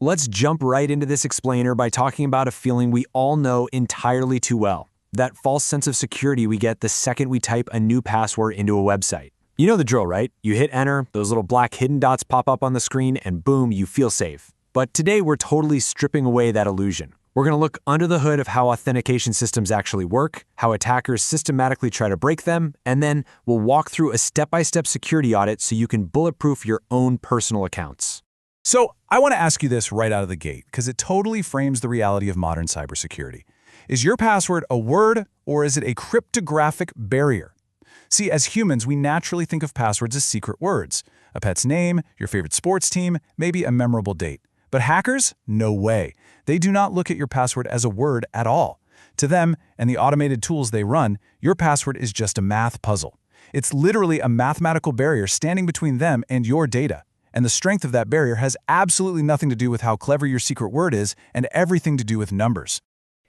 Let's jump right into this explainer by talking about a feeling we all know entirely too well. That false sense of security we get the second we type a new password into a website. You know the drill, right? You hit enter, those little black hidden dots pop up on the screen, and boom, you feel safe. But today we're totally stripping away that illusion. We're going to look under the hood of how authentication systems actually work, how attackers systematically try to break them, and then we'll walk through a step-by-step security audit so you can bulletproof your own personal accounts. So I want to ask you this right out of the gate, because it totally frames the reality of modern cybersecurity. Is your password a word, or is it a cryptographic barrier? See, as humans, we naturally think of passwords as secret words. A pet's name, your favorite sports team, maybe a memorable date. But hackers? No way. They do not look at your password as a word at all. To them, and the automated tools they run, your password is just a math puzzle. It's literally a mathematical barrier standing between them and your data. And the strength of that barrier has absolutely nothing to do with how clever your secret word is and everything to do with numbers.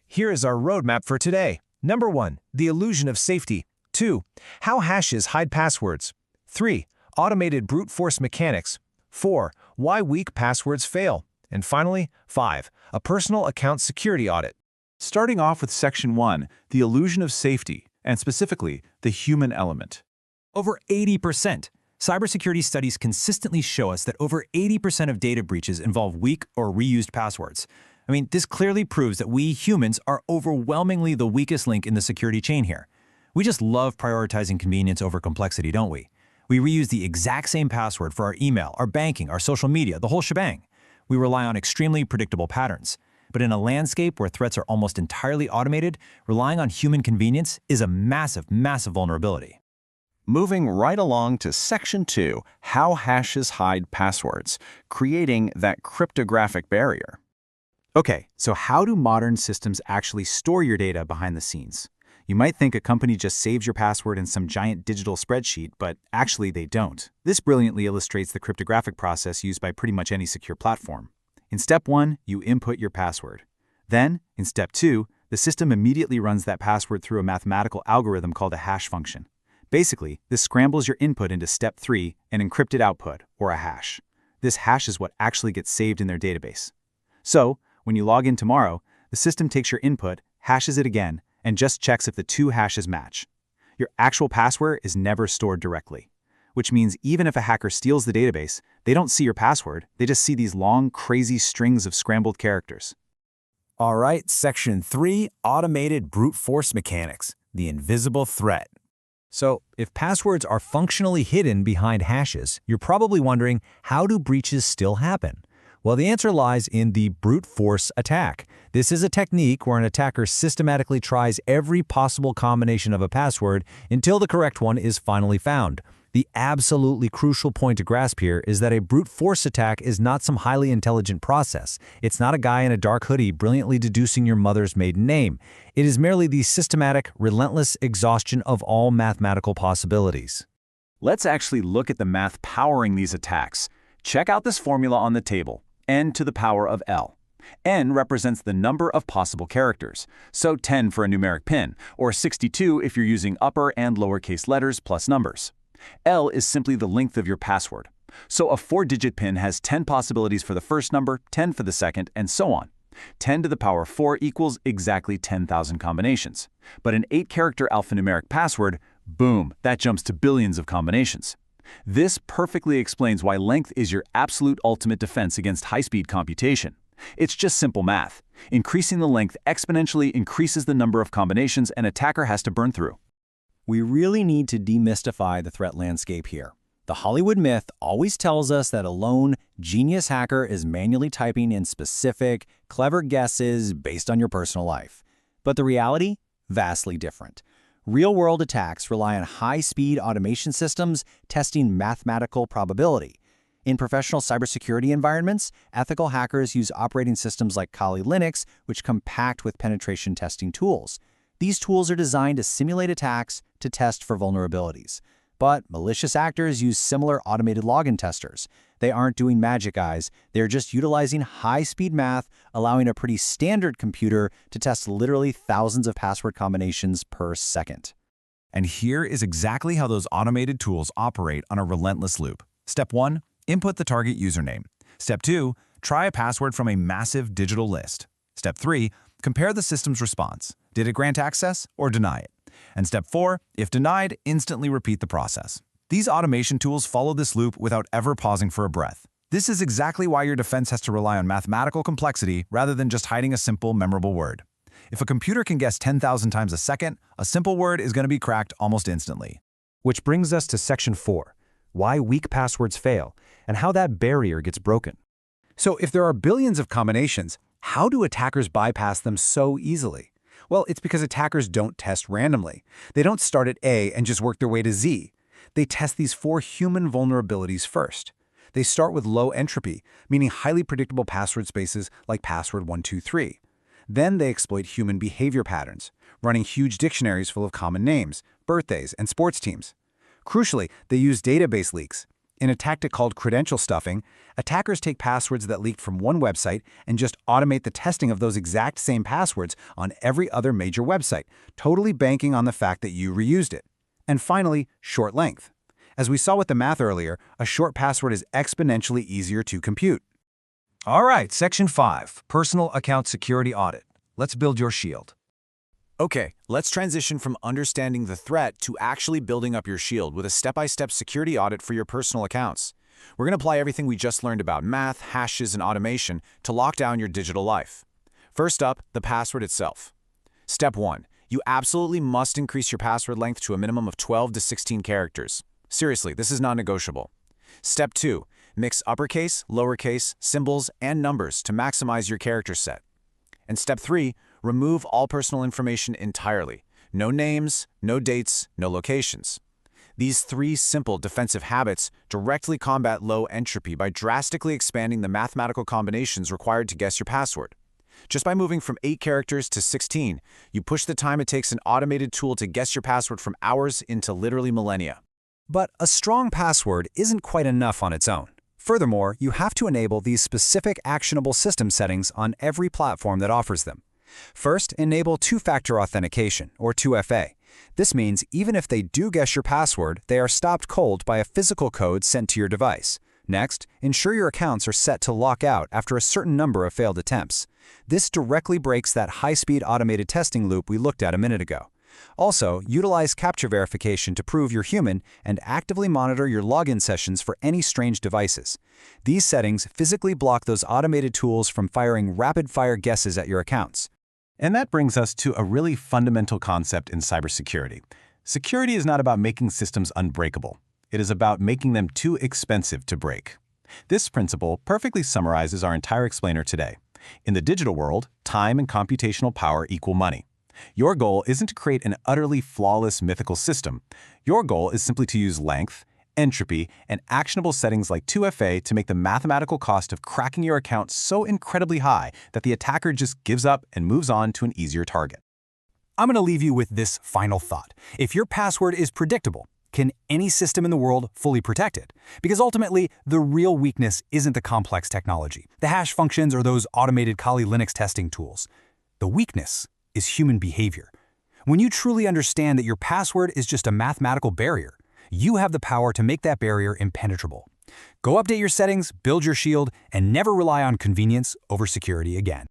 Here is our roadmap for today. Number 1. The illusion of safety. 2. How hashes hide passwords. 3. Automated brute force mechanics. 4. Why weak passwords fail. And finally, 5. A personal account security audit. Starting off with Section 1, the illusion of safety, and specifically, the human element. Over 80%. Cybersecurity studies consistently show us that over 80% of data breaches involve weak or reused passwords. I mean, this clearly proves that we humans are overwhelmingly the weakest link in the security chain here. We just love prioritizing convenience over complexity, don't we? We reuse the exact same password for our email, our banking, our social media, the whole shebang. We rely on extremely predictable patterns. But in a landscape where threats are almost entirely automated, relying on human convenience is a massive, massive vulnerability. Moving right along to Section 2, how hashes hide passwords, creating that cryptographic barrier. Okay, so how do modern systems actually store your data behind the scenes? You might think a company just saves your password in some giant digital spreadsheet, but actually they don't. This brilliantly illustrates the cryptographic process used by pretty much any secure platform. In Step 1, you input your password. Then, in Step 2, the system immediately runs that password through a mathematical algorithm called a hash function. Basically, this scrambles your input into Step 3, an encrypted output, or a hash. This hash is what actually gets saved in their database. So, when you log in tomorrow, the system takes your input, hashes it again, and just checks if the two hashes match. Your actual password is never stored directly, which means even if a hacker steals the database, they don't see your password, they just see these long, crazy strings of scrambled characters. All right, Section 3, automated brute force mechanics, the invisible threat. So, if passwords are functionally hidden behind hashes, you're probably wondering, how do breaches still happen? Well, the answer lies in the brute force attack. This is a technique where an attacker systematically tries every possible combination of a password until the correct one is finally found. The absolutely crucial point to grasp here is that a brute force attack is not some highly intelligent process. It's not a guy in a dark hoodie brilliantly deducing your mother's maiden name. It is merely the systematic, relentless exhaustion of all mathematical possibilities. Let's actually look at the math powering these attacks. Check out this formula on the table, n to the power of L. N represents the number of possible characters, so 10 for a numeric pin, or 62 if you're using upper and lowercase letters plus numbers. L is simply the length of your password. So a 4-digit PIN has 10 possibilities for the first number, 10 for the second, and so on. 10 to the power 4 equals exactly 10,000 combinations. But an 8-character alphanumeric password, boom, that jumps to billions of combinations. This perfectly explains why length is your absolute ultimate defense against high-speed computation. It's just simple math. Increasing the length exponentially increases the number of combinations an attacker has to burn through. We really need to demystify the threat landscape here. The Hollywood myth always tells us that a lone, genius hacker is manually typing in specific, clever guesses based on your personal life. But the reality? Vastly different. Real-world attacks rely on high-speed automation systems testing mathematical probability. In professional cybersecurity environments, ethical hackers use operating systems like KaliLinux, which come packed with penetration testing tools. These tools are designed to simulate attacks to test for vulnerabilities. But malicious actors use similar automated login testers. They aren't doing magic, guys. They're just utilizing high-speed math, allowing a pretty standard computer to test literally thousands of password combinations per second. And here is exactly how those automated tools operate on a relentless loop. Step 1, input the target username. Step 2, Try a password from a massive digital list. Step 3, compare the system's response. Did it grant access or deny it? And step 4, if denied, instantly repeat the process. These automation tools follow this loop without ever pausing for a breath. This is exactly why your defense has to rely on mathematical complexity rather than just hiding a simple, memorable word. If a computer can guess 10,000 times a second, a simple word is going to be cracked almost instantly. Which brings us to Section 4, why weak passwords fail, and how that barrier gets broken. So if there are billions of combinations, how do attackers bypass them so easily? Well, it's because attackers don't test randomly. They don't start at A and just work their way to Z. They test these 4 human vulnerabilities first. They start with low entropy, meaning highly predictable password spaces like password 123. Then they exploit human behavior patterns, running huge dictionaries full of common names, birthdays, and sports teams. Crucially, they use database leaks. In a tactic called credential stuffing, attackers take passwords that leaked from one website and just automate the testing of those exact same passwords on every other major website, totally banking on the fact that you reused it. And finally, short length. As we saw with the math earlier, a short password is exponentially easier to compute. All right, Section 5, Personal Account Security Audit. Let's build your shield. Okay, let's transition from understanding the threat to actually building up your shield with a step-by-step security audit for your personal accounts. We're going to apply everything we just learned about math, hashes, and automation to lock down your digital life. First up, the password itself. Step 1. You absolutely must increase your password length to a minimum of 12 to 16 characters. Seriously, this is non-negotiable. Step 2. Mix uppercase, lowercase, symbols, and numbers to maximize your character set. And step 3. Remove all personal information entirely. No names, no dates, no locations. These 3 simple defensive habits directly combat low entropy by drastically expanding the mathematical combinations required to guess your password. Just by moving from 8 characters to 16, you push the time it takes an automated tool to guess your password from hours into literally millennia. But a strong password isn't quite enough on its own. Furthermore, you have to enable these specific actionable system settings on every platform that offers them. First, enable two-factor authentication, or 2FA. This means even if they do guess your password, they are stopped cold by a physical code sent to your device. Next, ensure your accounts are set to lock out after a certain number of failed attempts. This directly breaks that high-speed automated testing loop we looked at a minute ago. Also, utilize captcha verification to prove you're human and actively monitor your login sessions for any strange devices. These settings physically block those automated tools from firing rapid-fire guesses at your accounts. And that brings us to a really fundamental concept in cybersecurity. Security is not about making systems unbreakable. It is about making them too expensive to break. This principle perfectly summarizes our entire explainer today. In the digital world, time and computational power equal money. Your goal isn't to create an utterly flawless mythical system. Your goal is simply to use length, entropy, and actionable settings like 2FA to make the mathematical cost of cracking your account so incredibly high that the attacker just gives up and moves on to an easier target. I'm going to leave you with this final thought. If your password is predictable, can any system in the world fully protect it? Because ultimately, the real weakness isn't the complex technology, the hash functions, or those automated Kali Linux testing tools. The weakness is human behavior. When you truly understand that your password is just a mathematical barrier, you have the power to make that barrier impenetrable. Go update your settings, build your shield, and never rely on convenience over security again.